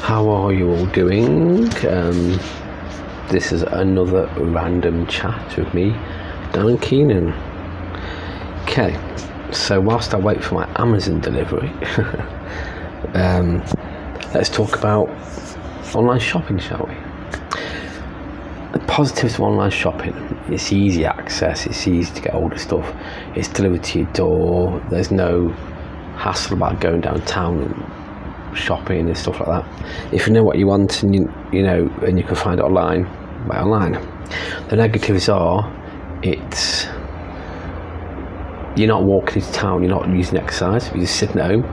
How are you all doing? This is another random chat with me, Darren Keenan. Okay, so whilst I wait for my Amazon delivery, let's talk about online shopping, shall we? The positives of online shopping: it's easy access, it's easy to get hold of stuff, it's delivered to your door, there's no hassle about going downtown and shopping and stuff like that. If you know what you want and you know, and you can find it online, buy online. The negatives are it's you're not walking into town, you're not using exercise, you're just sitting at home.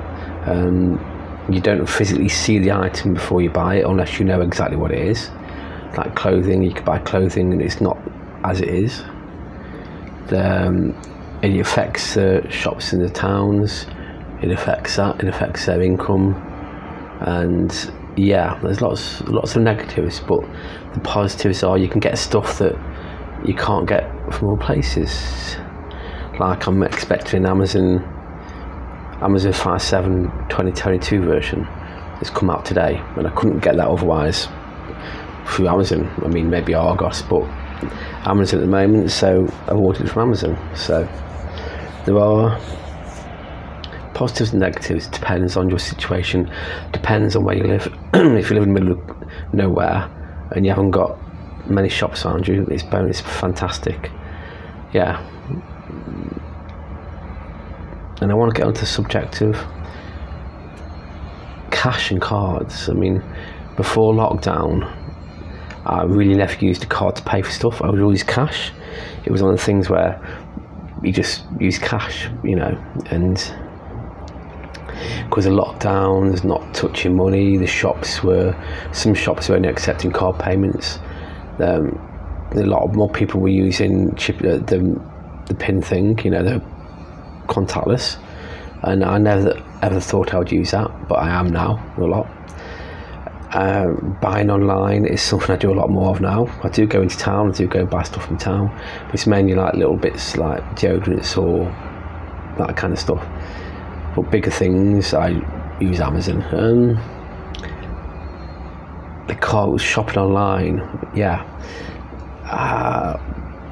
You don't physically see the item before you buy it unless you know exactly what it is. Like clothing, you can buy clothing and it's not as it is. It affects the shops in the towns. It affects their income. And yeah, there's lots of negatives, but the positives are you can get stuff that you can't get from other places. Like I'm expecting an Amazon 5.7 2022 version that's come out today, and I couldn't get that otherwise through Amazon. I mean, maybe Argos, but Amazon at the moment, so I ordered it from Amazon. So there are positives and negatives. Depends on your situation, depends on where you live. If you live in the middle of nowhere and you haven't got many shops around you, it's fantastic. Yeah. And I want to get onto the subject of cash and cards. I mean, before lockdown, I really never used a card to pay for stuff. I would always cash. It was one of the things where you just use cash, you know, and because of lockdowns, not touching money, some shops were only accepting card payments. A lot more people were using the PIN thing, you know, the contactless, and I never ever thought I would use that, but I am now a lot. Buying online is something I do a lot more of now. I do go into town, I do go and buy stuff in town, but it's mainly like little bits like deodorants or that kind of stuff. But bigger things, I use Amazon. Because shopping online, yeah,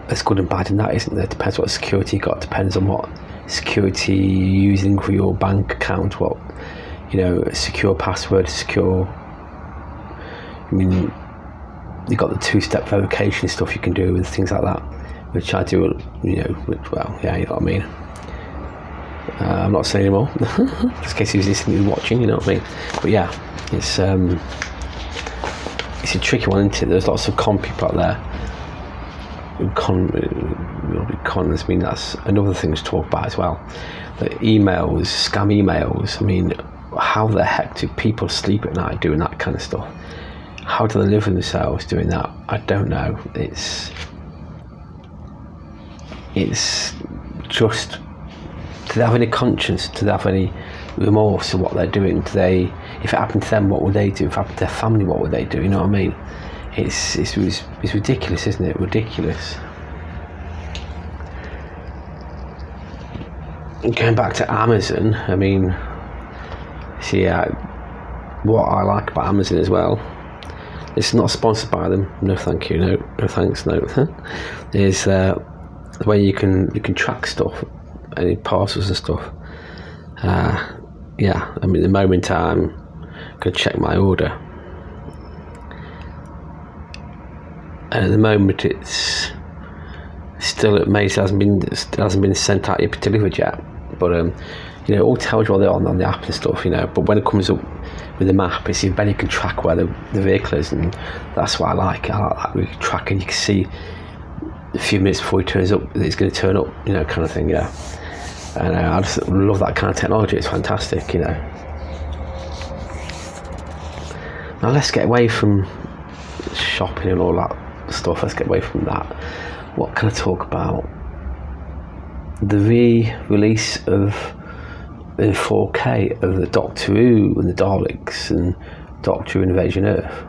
there's good and bad in that, isn't there? Depends what security you got, depends on what security you're using for your bank account, what, you know, secure password, secure. I mean, you've got the two-step verification stuff you can do with things like that, which I do, you know, well, yeah, you know what I mean. I'm not saying anymore, just in case he's listening and watching, you know what I mean. But yeah, it's a tricky one, isn't it? There's lots of con people out there. Cons, I mean, that's another thing to talk about as well. The emails, scam emails. I mean, how the heck do people sleep at night doing that kind of stuff? How do they live with themselves doing that? I don't know. It's just, do they have any conscience? Do they have any remorse of what they're doing? If it happened to them, what would they do? If it happened to their family, what would they do? You know what I mean? It's ridiculous, isn't it? Ridiculous. And going back to Amazon, I mean, see, what I like about Amazon as well, it's not sponsored by them. No, thank you. No thanks. No. Is the way you can track stuff, any parcels and stuff. Yeah, I mean, at the moment I'm going to check my order, and at the moment it's still at May. It hasn't been sent out yet, delivered yet. But you know, it all tells you what they're on the app and stuff, you know. But when it comes up with the map, it's even better. You can track where the vehicle is, and that's what I like. I like that we can track, and you can see a few minutes before he turns up that it's going to turn up, you know, kind of thing. Yeah. And I just love that kind of technology. It's fantastic, you know. Now let's get away from shopping and all that stuff. Let's get away from that. What can I talk about? The re-release of in 4K of the Doctor Who and the Daleks and Doctor Who Invasion Earth.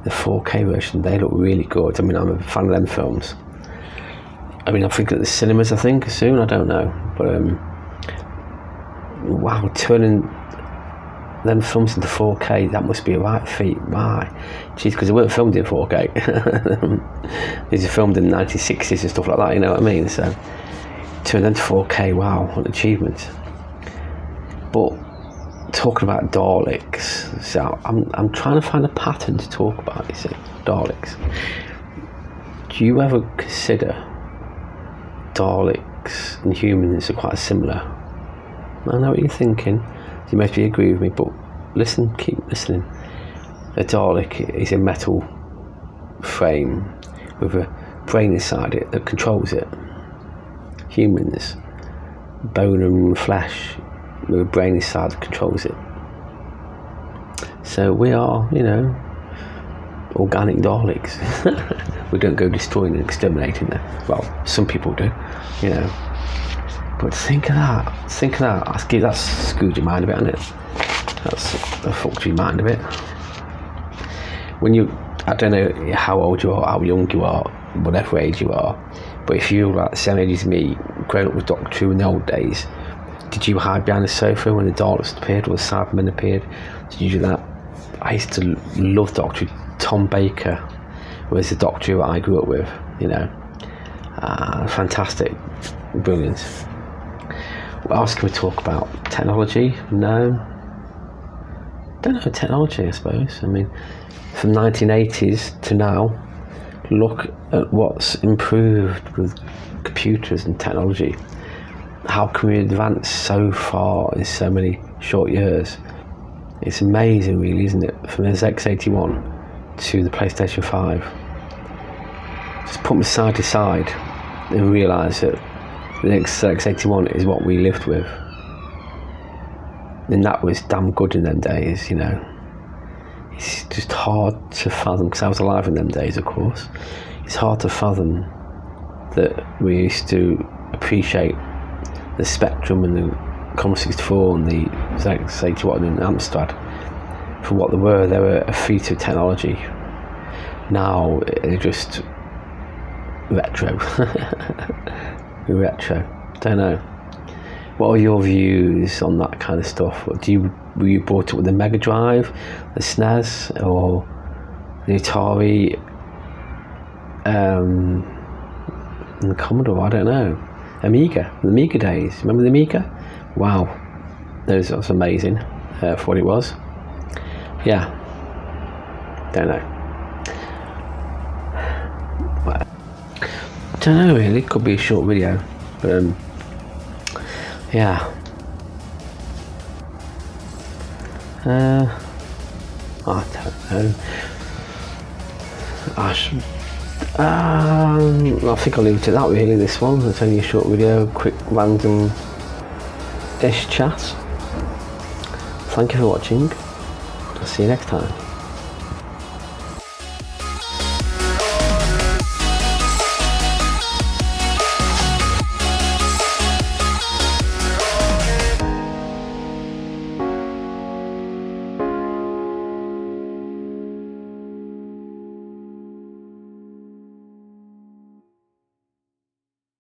The 4K version, they look really good. I mean, I'm a fan of them films. I mean, I think at the cinemas, soon, I don't know. But, wow, turning them films into 4K, that must be a right feat. Why? Jeez, because they weren't filmed in 4K. These are filmed in the 1960s and stuff like that, you know what I mean? So, turn them to 4K, wow, what an achievement. But, talking about Daleks, so I'm trying to find a pattern to talk about, you see, Daleks. Do you ever consider Daleks and humans are quite similar? I know what you're thinking. You maybe agree with me, but listen, keep listening. A Dalek is a metal frame with a brain inside it that controls it. Humans, bone and flesh with a brain inside that controls it. So we are, you know, organic Daleks. We don't go destroying and exterminating them. Well, some people do, you know. But think of that. That's screwed your mind a bit, hasn't it? That's fucked your mind a bit. When you, I don't know how old you are, how young you are, whatever age you are, but if you're like the same age as me, growing up with Doctor Who in the old days, did you hide behind the sofa when the Daleks appeared or the Cybermen appeared? Did you do that? I used to love Doctor Who. Tom Baker was the Doctor Who I grew up with, you know. Fantastic, brilliant. What else can we talk about? Technology? No. Don't know, technology, I suppose. I mean, from 1980s to now, look at what's improved with computers and technology. How can we advance so far in so many short years? It's amazing, really, isn't it? From the X81 to the PlayStation 5. Just put them side to side and realise that the X81 is what we lived with, and that was damn good in them days, you know. It's just hard to fathom, because I was alive in them days, of course. It's hard to fathom that we used to appreciate the Spectrum and the Commodore 64 and the X81 and Amstrad for what they were. They were a feat of technology. Now they're just retro. Don't know. What are your views on that kind of stuff? Were you brought up with the Mega Drive, the SNES, or the Atari, and the Commodore? I don't know. The Amiga days. Remember the Amiga? Wow, that was amazing for what it was. Yeah, don't know. Well, don't know really. Could be a short video, but yeah. I don't know. I think I'll leave it at that really, this one. It's only a short video, quick random-ish chat. Thank you for watching. I'll see you next time.